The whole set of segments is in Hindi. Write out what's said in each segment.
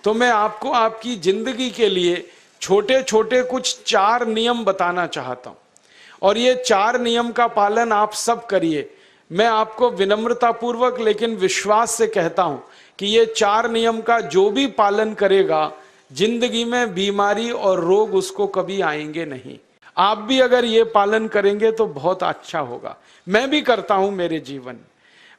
तो मैं आपको आपकी जिंदगी के लिए छोटे छोटे कुछ 4 नियम बताना चाहता हूं, और ये 4 नियम का पालन आप सब करिए। मैं आपको विनम्रतापूर्वक लेकिन विश्वास से कहता हूं कि ये 4 नियम का जो भी पालन करेगा, जिंदगी में बीमारी और रोग उसको कभी आएंगे नहीं। आप भी अगर ये पालन करेंगे तो बहुत अच्छा होगा। मैं भी करता हूं मेरे जीवन।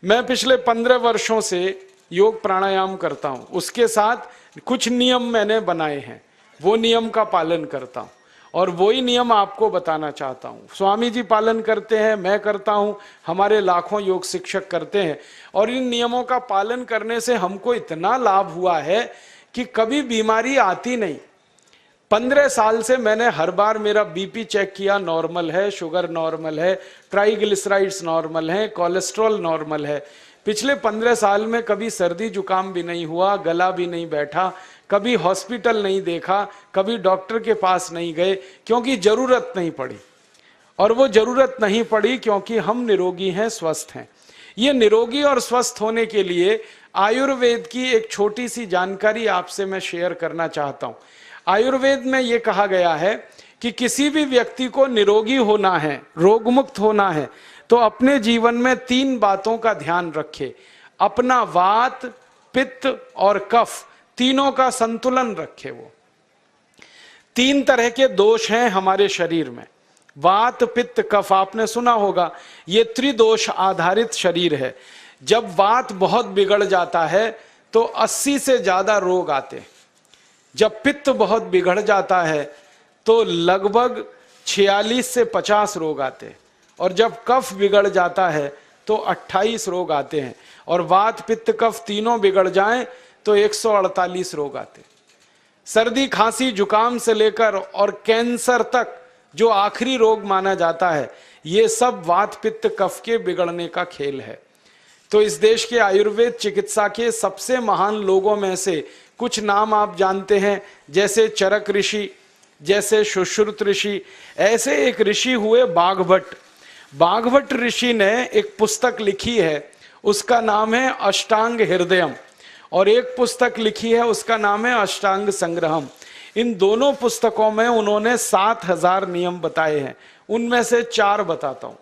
मैं पिछले 15 वर्षों से योग प्राणायाम करता हूं, उसके साथ कुछ नियम मैंने बनाए हैं, वो नियम का पालन करता हूं, और वही नियम आपको बताना चाहता हूं। स्वामी जी पालन करते हैं, मैं करता हूं, हमारे लाखों योग शिक्षक करते हैं, और इन नियमों का पालन करने से हमको इतना लाभ हुआ है कि कभी बीमारी आती नहीं। 15 साल से मैंने हर बार मेरा बीपी चेक किया, नॉर्मल है, शुगर नॉर्मल है, ट्राइग्लिसराइड्स नॉर्मल है, कोलेस्ट्रॉल नॉर्मल है। पिछले 15 साल में कभी सर्दी जुकाम भी नहीं हुआ, गला भी नहीं बैठा, कभी हॉस्पिटल नहीं देखा, कभी डॉक्टर के पास नहीं गए, क्योंकि जरूरत नहीं पड़ी। और वो जरूरत नहीं पड़ी क्योंकि हम निरोगी हैं, स्वस्थ हैं। ये निरोगी और स्वस्थ होने के लिए आयुर्वेद की एक छोटी सी जानकारी आपसे मैं शेयर करना चाहता हूं। आयुर्वेद में ये कहा गया है कि किसी भी व्यक्ति को निरोगी होना है, रोग मुक्त होना है, तो अपने जीवन में 3 बातों का ध्यान रखे। अपना वात, पित्त और कफ, तीनों का संतुलन रखे। वो 3 तरह के दोष हैं हमारे शरीर में, वात, पित्त, कफ। आपने सुना होगा, ये त्रिदोष आधारित शरीर है। जब वात बहुत बिगड़ जाता है तो 80 से ज्यादा रोग आते हैं। जब पित्त बहुत बिगड़ जाता है तो लगभग 46 से 50 रोग आते हैं, और जब कफ बिगड़ जाता है तो 28 रोग आते हैं, और वात, पित्त, कफ तीनों बिगड़ जाएं तो 148 रोग आते हैं। सर्दी, खांसी, जुकाम से लेकर और कैंसर तक जो आखिरी रोग माना जाता है, ये सब वात, पित्त, कफ के बिगड़ने का खेल है। तो इस देश के आयुर्वेद चिकित्सा के सबसे महान लोगों में से कुछ नाम आप जानते हैं, जैसे चरक ऋषि, जैसे सुश्रुत ऋषि। ऐसे एक ऋषि हुए बाघभट्ट। बाघभट्ट ऋषि ने एक पुस्तक लिखी है, उसका नाम है अष्टांग हृदयम, और एक पुस्तक लिखी है, उसका नाम है अष्टांग संग्रहम। इन दोनों पुस्तकों में उन्होंने 7000 नियम बताए हैं। उनमें से 4 बताता हूं,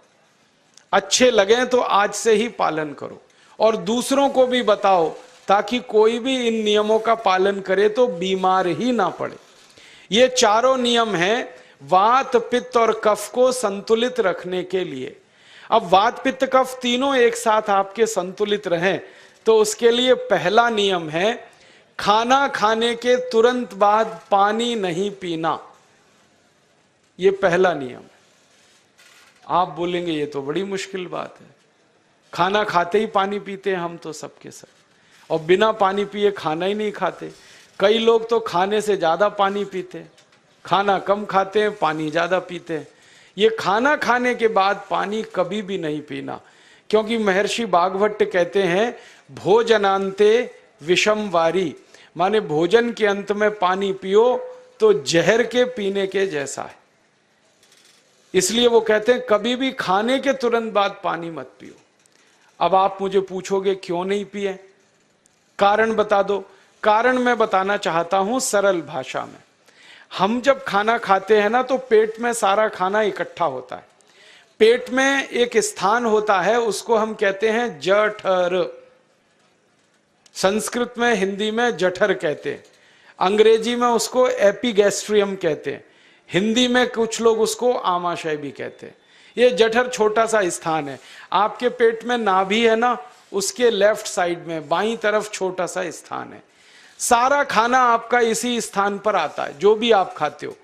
अच्छे लगे तो आज से ही पालन करो, और दूसरों को भी बताओ, ताकि कोई भी इन नियमों का पालन करे तो बीमार ही ना पड़े। ये चारों नियम हैं वात, पित्त और कफ को संतुलित रखने के लिए। अब वात, पित्त, कफ तीनों एक साथ आपके संतुलित रहें, तो उसके लिए पहला नियम है खाना खाने के तुरंत बाद पानी नहीं पीना। ये पहला नियम है। आप बोलेंगे ये तो बड़ी मुश्किल बात है, खाना खाते ही पानी पीते हैं हम तो सबके सब, और बिना पानी पिए खाना ही नहीं खाते। कई लोग तो खाने से ज्यादा पानी पीते हैं, खाना कम खाते हैं, पानी ज्यादा पीते हैं। ये खाना खाने के बाद पानी कभी भी नहीं पीना, क्योंकि महर्षि बाघभट्ट कहते हैं भोजनांते विषम वारी, माने भोजन के अंत में पानी पियो तो जहर के पीने के जैसा है। इसलिए वो कहते हैं कभी भी खाने के तुरंत बाद पानी मत पियो। अब आप मुझे पूछोगे क्यों नहीं पिए, कारण बता दो। कारण मैं बताना चाहता हूं सरल भाषा में। हम जब खाना खाते हैं ना, तो पेट में सारा खाना इकट्ठा होता है। पेट में एक स्थान होता है, उसको हम कहते हैं जठर। संस्कृत में, हिंदी में जठर कहते हैं, अंग्रेजी में उसको एपिगैस्ट्रियम कहते हैं, हिंदी में कुछ लोग उसको आमाशय भी कहते हैं। ये जठर छोटा सा स्थान है। आपके पेट में नाभि है ना, उसके लेफ्ट साइड में बाईं तरफ छोटा सा स्थान है। सारा खाना आपका इसी स्थान पर आता है। जो भी आप खाते हो,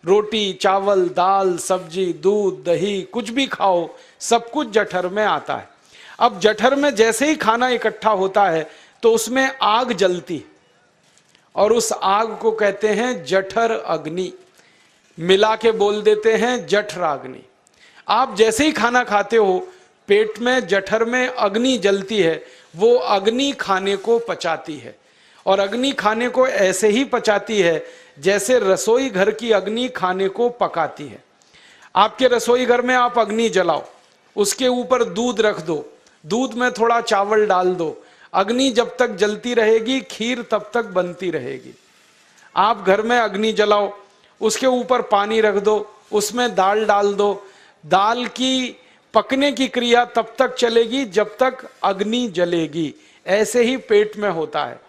रोटी, चावल, दाल, सब्जी, दूध, दही, कुछ भी खाओ, सब कुछ जठर में आता है। अब जठर में जैसे ही खाना इकट्ठा होता है तो उसमें आग जलती, और उस आग को कहते हैं जठर अग्नि। मिला के बोल देते हैं जठराग्नि। आप जैसे ही खाना खाते हो, पेट में जठर में अग्नि जलती है। वो अग्नि खाने को पचाती है, और अग्नि खाने को ऐसे ही पचाती है जैसे रसोई घर की अग्नि खाने को पकाती है। आपके रसोई घर में आप अग्नि जलाओ, उसके ऊपर दूध रख दो, दूध में थोड़ा चावल डाल दो, अग्नि जब तक जलती रहेगी खीर तब तक बनती रहेगी। आप घर में अग्नि जलाओ, उसके ऊपर पानी रख दो, उसमें दाल डाल दो, दाल की पकने की क्रिया तब तक चलेगी जब तक अग्नि जलेगी। ऐसे ही पेट में होता है,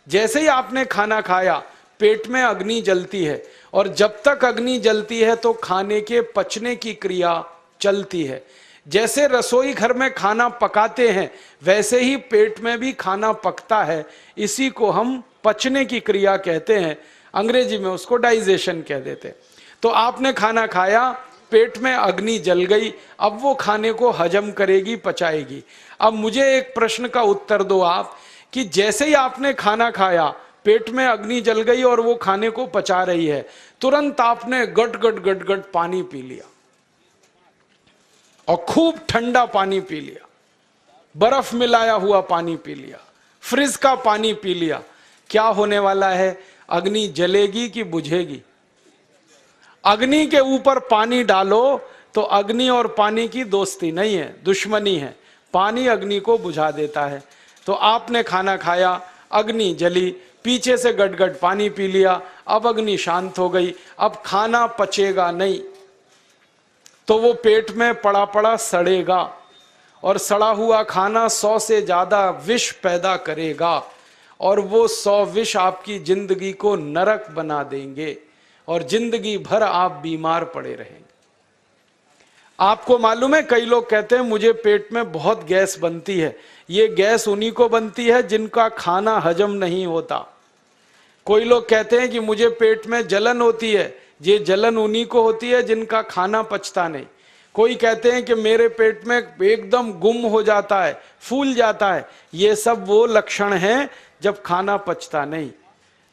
जैसे ही आपने खाना खाया पेट में अग्नि जलती है, और जब तक अग्नि जलती है तो खाने के पचने की क्रिया चलती है। जैसे रसोई घर में खाना पकाते हैं वैसे ही पेट में भी खाना पकता है, इसी को हम पचने की क्रिया कहते हैं, अंग्रेजी में उसको डाइजेशन कह देते हैं। तो आपने खाना खाया, पेट में अग्नि जल गई, अब वो खाने को हजम करेगी, पचाएगी। अब मुझे एक प्रश्न का उत्तर दो आप, कि जैसे ही आपने खाना खाया पेट में अग्नि जल गई और वो खाने को पचा रही है, तुरंत आपने गट गट गट गट पानी पी लिया और खूब ठंडा पानी पी लिया, बर्फ मिलाया हुआ पानी पी लिया, फ्रिज का पानी पी लिया, क्या होने वाला है? अग्नि जलेगी कि बुझेगी? अग्नि के ऊपर पानी डालो तो अग्नि और पानी की दोस्ती नहीं है, दुश्मनी है। पानी अग्नि को बुझा देता है। तो आपने खाना खाया, अग्नि जली, पीछे से गटगट पानी पी लिया, अब अग्नि शांत हो गई, अब खाना पचेगा नहीं, तो वो पेट में पड़ा पड़ा सड़ेगा, और सड़ा हुआ खाना 100 से ज्यादा विष पैदा करेगा, और वो 100 विष आपकी जिंदगी को नरक बना देंगे और जिंदगी भर आप बीमार पड़े रहेंगे। आपको मालूम है, कई लोग कहते हैं मुझे पेट में बहुत गैस बनती है। ये गैस उन्हीं को बनती है जिनका खाना हजम नहीं होता। कोई लोग कहते हैं कि मुझे पेट में जलन होती है, ये जलन उन्हीं को होती है जिनका खाना पचता नहीं। कोई कहते हैं कि मेरे पेट में एकदम गुम हो जाता है, फूल जाता है, ये सब वो लक्षण हैं जब खाना पचता नहीं।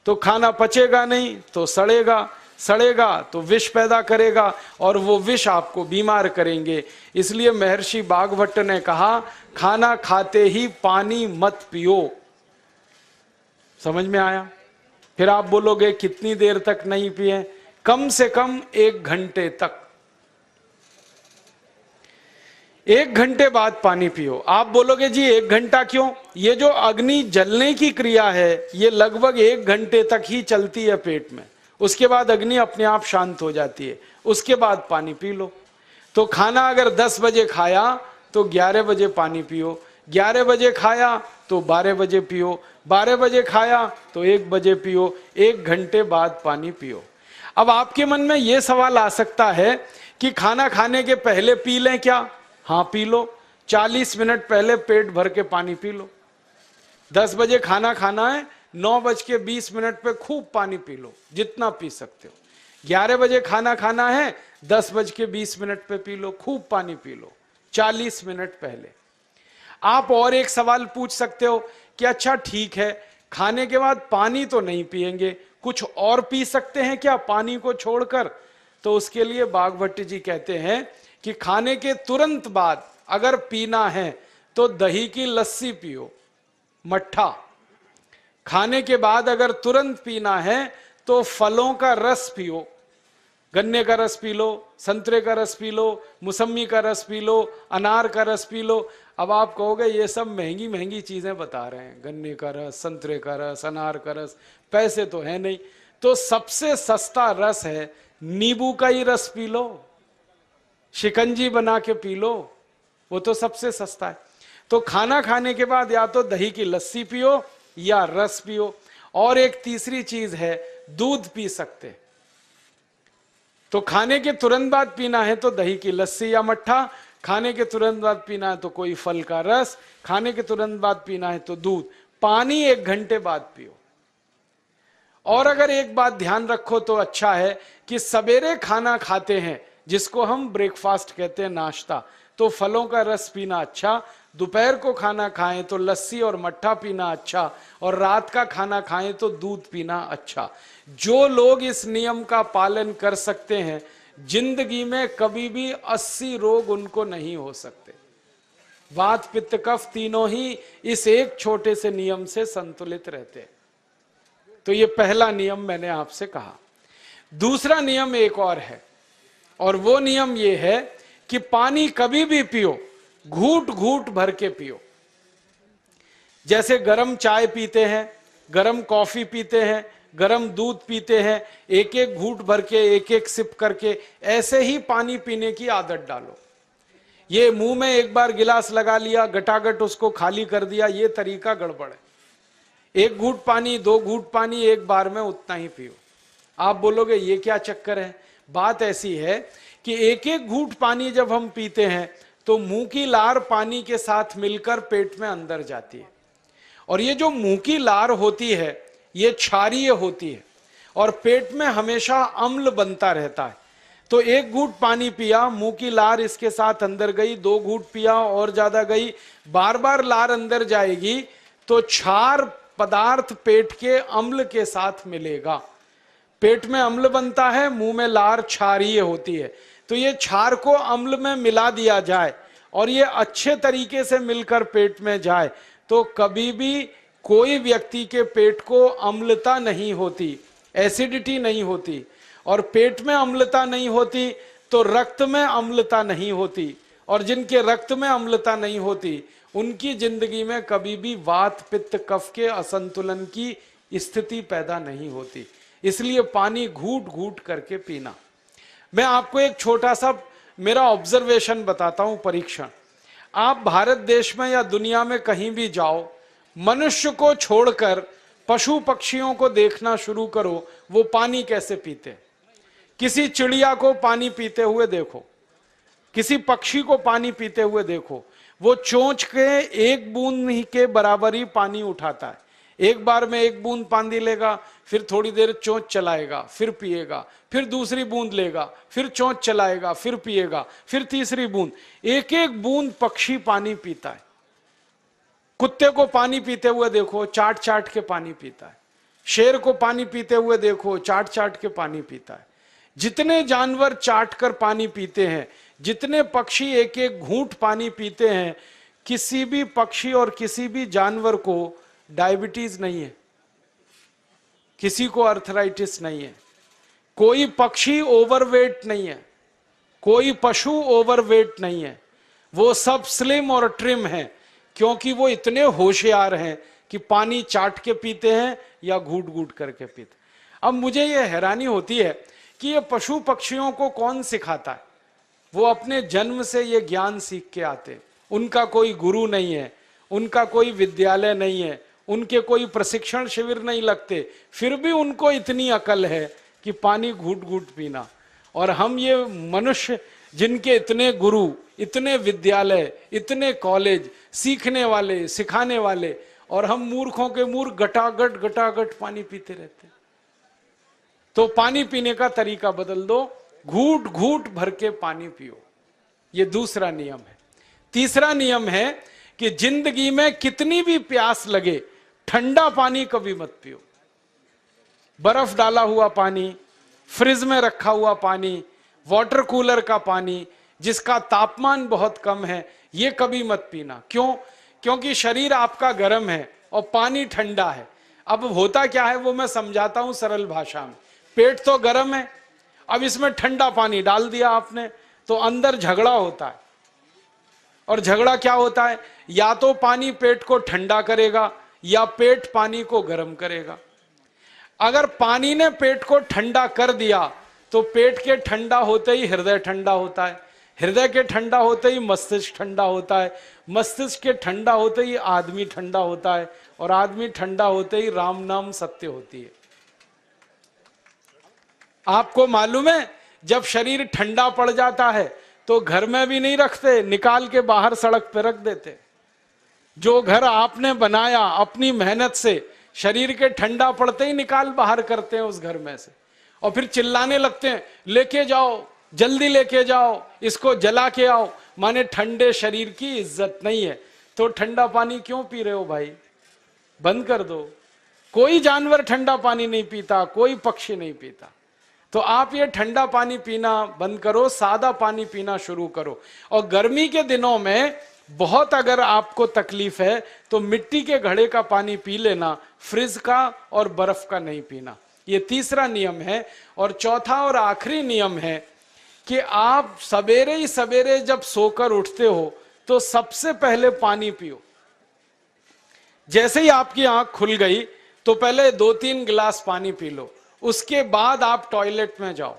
तो खाना पचेगा नहीं तो सड़ेगा, सड़ेगा तो विष पैदा करेगा, और वो विष आपको बीमार करेंगे। इसलिए महर्षि भागवत ने कहा, खाना खाते ही पानी मत पियो। समझ में आया? फिर आप बोलोगे कितनी देर तक नहीं पिए? कम से कम 1 घंटे तक। 1 घंटे बाद पानी पियो। आप बोलोगे जी 1 घंटा क्यों? ये जो अग्नि जलने की क्रिया है ये लगभग 1 घंटे तक ही चलती है पेट में, उसके बाद अग्नि अपने आप शांत हो जाती है, उसके बाद पानी पी लो। तो खाना अगर 10 बजे खाया तो 11 बजे पानी पियो, 11 बजे खाया तो 12 बजे पियो, 12 बजे खाया तो 1 बजे पियो, 1 घंटे बाद पानी पियो। अब आपके मन में यह सवाल आ सकता है कि खाना खाने के पहले पी लें क्या? हाँ पी लो, 40 मिनट पहले पेट भर के पानी पी लो। 10 बजे खाना खाना है, 9:20 पे खूब पानी पी लो, जितना पी सकते हो। 11 बजे खाना खाना है, 10:20 पे पी लो, खूब पानी पी लो, 40 मिनट पहले। आप और एक सवाल पूछ सकते हो कि अच्छा ठीक है, खाने के बाद पानी तो नहीं पिएंगे, कुछ और पी सकते हैं क्या पानी को छोड़कर? तो उसके लिए भागवत जी कहते हैं कि खाने के तुरंत बाद अगर पीना है तो दही की लस्सी पियो, मट्ठा। खाने के बाद अगर तुरंत पीना है तो फलों का रस पियो, गन्ने का रस पी लो, संतरे का रस पी लो, मौसमी का रस पी लो, अनार का रस पी लो। अब आप कहोगे ये सब महंगी महंगी चीजें बता रहे हैं, गन्ने का रस, संतरे का रस, अनार का रस, पैसे तो है नहीं। तो सबसे सस्ता रस है नींबू का ही रस पी लो, शिकंजी बना के पी लो, वो तो सबसे सस्ता है। तो खाना खाने के बाद या तो दही की लस्सी पियो या रस पियो। और एक तीसरी चीज है, दूध पी सकते। तो खाने के तुरंत बाद पीना है तो दही की लस्सी या मट्ठा, खाने के तुरंत बाद पीना है तो कोई फल का रस, खाने के तुरंत बाद पीना है तो दूध। पानी 1 घंटे बाद पियो। और अगर एक बात ध्यान रखो तो अच्छा है कि सवेरे खाना खाते हैं जिसको हम ब्रेकफास्ट कहते हैं, नाश्ता, तो फलों का रस पीना अच्छा, दोपहर को खाना खाएं तो लस्सी और मट्ठा पीना अच्छा, और रात का खाना खाएं तो दूध पीना अच्छा। जो लोग इस नियम का पालन कर सकते हैं जिंदगी में कभी भी 80 रोग उनको नहीं हो सकते। वात पित्त कफ तीनों ही इस एक छोटे से नियम से संतुलित रहते हैं। तो ये पहला नियम मैंने आपसे कहा। दूसरा नियम एक और है, और वो नियम ये है कि पानी कभी भी पियो, घूट घूट भर के पियो। जैसे गरम चाय पीते हैं, गरम कॉफी पीते हैं, गरम दूध पीते हैं, एक एक घूंट भर के, एक एक सिप करके, ऐसे ही पानी पीने की आदत डालो। ये मुंह में एक बार गिलास लगा लिया, गटागट उसको खाली कर दिया, ये तरीका गड़बड़ है। एक घूंट पानी, दो घूंट पानी एक बार में उतना ही पियो। आप बोलोगे ये क्या चक्कर है? बात ऐसी है कि एक एक घूंट पानी जब हम पीते हैं तो मुंह की लार पानी के साथ मिलकर पेट में अंदर जाती है, और ये जो मुंह की लार होती है ये क्षारीय होती है और पेट में हमेशा अम्ल बनता रहता है। तो एक घूंट पानी पिया, मुंह की लार इसके साथ अंदर गई, दो घूंट पिया और ज्यादा गई, बार बार लार अंदर जाएगी तो क्षार पदार्थ पेट के अम्ल के साथ मिलेगा। पेट में अम्ल बनता है, मुंह में लार क्षारीय होती है। तो ये क्षार को अम्ल में मिला दिया जाए और ये अच्छे तरीके से मिलकर पेट में जाए तो कभी भी कोई व्यक्ति के पेट को अम्लता नहीं होती, एसिडिटी नहीं होती। और पेट में अम्लता नहीं होती तो रक्त में अम्लता नहीं होती, और जिनके रक्त में अम्लता नहीं होती उनकी जिंदगी में कभी भी वात पित्त कफ के असंतुलन की स्थिति पैदा नहीं होती। इसलिए पानी घूट घूट करके पीना। मैं आपको एक छोटा सा मेरा ऑब्जर्वेशन बताता हूं, परीक्षण। आप भारत देश में या दुनिया में कहीं भी जाओ, मनुष्य को छोड़कर पशु पक्षियों को देखना शुरू करो, वो पानी कैसे पीते। किसी चिड़िया को पानी पीते हुए देखो, किसी पक्षी को पानी पीते हुए देखो, वो चोंच के एक बूंद ही के बराबर ही पानी उठाता है। एक बार में एक बूंद पानी लेगा, फिर थोड़ी देर चोंच चलाएगा, फिर पिएगा, फिर दूसरी बूंद लेगा, फिर चोंच चलाएगा, फिर पिएगा, फिर तीसरी बूंद। एक एक बूंद पक्षी पानी पीता है। कुत्ते को पानी पीते हुए देखो, चाट चाट के पानी पीता है। शेर को पानी पीते हुए देखो, चाट चाट के पानी पीता है। जितने जानवर चाट कर पानी पीते हैं, जितने पक्षी एक एक घूंट पानी पीते हैं, किसी भी पक्षी और किसी भी जानवर को डायबिटीज नहीं है, किसी को अर्थराइटिस नहीं है, कोई पक्षी ओवरवेट नहीं है, कोई पशु ओवरवेट नहीं है। वो सब स्लिम और ट्रिम है, क्योंकि वो इतने होशियार हैं कि पानी चाट के पीते हैं या घूट घूट करके पीते। अब मुझे ये हैरानी होती है कि ये पशु पक्षियों को कौन सिखाता है? वो अपने जन्म से ये ज्ञान सीख के आते। उनका कोई गुरु नहीं है, उनका कोई विद्यालय नहीं है, उनके कोई प्रशिक्षण शिविर नहीं लगते, फिर भी उनको इतनी अकल है कि पानी घूट घूट पीना। और हम ये मनुष्य जिनके इतने गुरु, इतने विद्यालय, इतने कॉलेज, सीखने वाले, सिखाने वाले, और हम मूर्खों के मूर्ख गटागट गटागट पानी पीते रहते। तो पानी पीने का तरीका बदल दो, घूट घूट भर के पानी पियो। ये दूसरा नियम है। तीसरा नियम है कि जिंदगी में कितनी भी प्यास लगे, ठंडा पानी कभी मत पियो। बर्फ डाला हुआ पानी, फ्रिज में रखा हुआ पानी, वाटर कूलर का पानी जिसका तापमान बहुत कम है, ये कभी मत पीना। क्यों? क्योंकि शरीर आपका गर्म है और पानी ठंडा है। अब होता क्या है वो मैं समझाता हूं सरल भाषा में। पेट तो गर्म है, अब इसमें ठंडा पानी डाल दिया आपने, तो अंदर झगड़ा होता है। और झगड़ा क्या होता है? या तो पानी पेट को ठंडा करेगा या पेट पानी को गर्म करेगा। अगर पानी ने पेट को ठंडा कर दिया तो पेट के ठंडा होते ही हृदय ठंडा होता है, हृदय के ठंडा होते ही मस्तिष्क ठंडा होता है, मस्तिष्क के ठंडा होते ही आदमी ठंडा होता है, और आदमी ठंडा होते ही राम नाम सत्य होती है। आपको मालूम है, जब शरीर ठंडा पड़ जाता है तो घर में भी नहीं रखते, निकाल के बाहर सड़क पे रख देते। जो घर आपने बनाया अपनी मेहनत से, शरीर के ठंडा पड़ते ही निकाल बाहर करते हैं उस घर में से, और फिर चिल्लाने लगते हैं, लेके जाओ, जल्दी लेके जाओ, इसको जला के आओ। माने ठंडे शरीर की इज्जत नहीं है। तो ठंडा पानी क्यों पी रहे हो भाई? बंद कर दो। कोई जानवर ठंडा पानी नहीं पीता, कोई पक्षी नहीं पीता। तो आप ये ठंडा पानी पीना बंद करो, सादा पानी पीना शुरू करो। और गर्मी के दिनों में बहुत अगर आपको तकलीफ है तो मिट्टी के घड़े का पानी पी लेना, फ्रिज का और बर्फ का नहीं पीना। ये तीसरा नियम है। और चौथा और आखिरी नियम है कि आप सवेरे ही सवेरे जब सोकर उठते हो तो सबसे पहले पानी पियो। जैसे ही आपकी आंख खुल गई तो पहले 2-3 गिलास पानी पी लो, उसके बाद आप टॉयलेट में जाओ।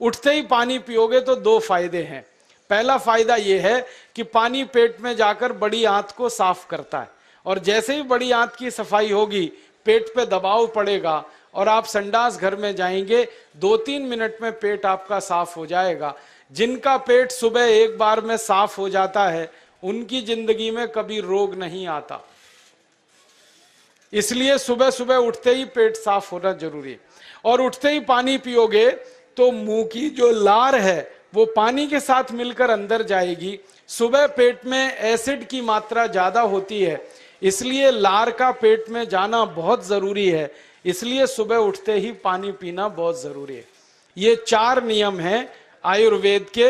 उठते ही पानी पियोगे तो 2 फायदे हैं। पहला फायदा यह है कि पानी पेट में जाकर बड़ी आंत को साफ करता है, और जैसे ही बड़ी आंत की सफाई होगी पेट पे दबाव पड़ेगा और आप संडास घर में जाएंगे, 2-3 मिनट में पेट आपका साफ हो जाएगा। जिनका पेट सुबह एक बार में साफ हो जाता है उनकी जिंदगी में कभी रोग नहीं आता। इसलिए सुबह सुबह उठते ही पेट साफ होना जरूरी है। और उठते ही पानी पियोगे तो मुंह की जो लार है वो पानी के साथ मिलकर अंदर जाएगी। सुबह पेट में एसिड की मात्रा ज्यादा होती है, इसलिए लार का पेट में जाना बहुत जरूरी है। इसलिए सुबह उठते ही पानी पीना बहुत जरूरी है। ये 4 नियम हैं आयुर्वेद के।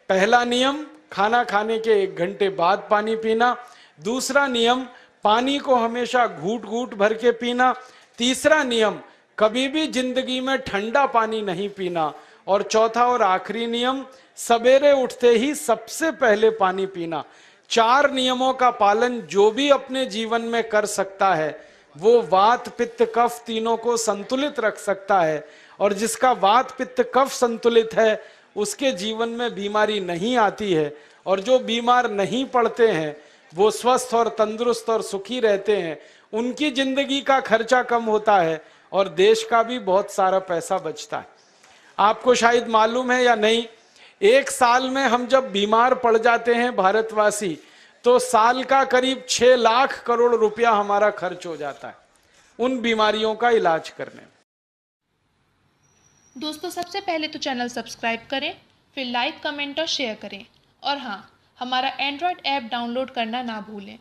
पहला नियम, खाना खाने के 1 घंटे बाद पानी पीना। दूसरा नियम, पानी को हमेशा घूट घूट भर के पीना। तीसरा नियम, कभी भी जिंदगी में ठंडा पानी नहीं पीना। और चौथा और आखिरी नियम, सवेरे उठते ही सबसे पहले पानी पीना। 4 नियमों का पालन जो भी अपने जीवन में कर सकता है वो वात पित्त कफ तीनों को संतुलित रख सकता है। और जिसका वात पित्त कफ संतुलित है उसके जीवन में बीमारी नहीं आती है। और जो बीमार नहीं पड़ते हैं वो स्वस्थ और तंदुरुस्त और सुखी रहते हैं। उनकी जिंदगी का खर्चा कम होता है और देश का भी बहुत सारा पैसा बचता है। आपको शायद मालूम है या नहीं, 1 साल में हम जब बीमार पड़ जाते हैं भारतवासी, तो साल का करीब 6 लाख करोड़ रुपया हमारा खर्च हो जाता है उन बीमारियों का इलाज करने में। दोस्तों, सबसे पहले तो चैनल सब्सक्राइब करें, फिर लाइक, कमेंट और शेयर करें। और हाँ, हमारा एंड्रॉयड ऐप डाउनलोड करना ना भूलें।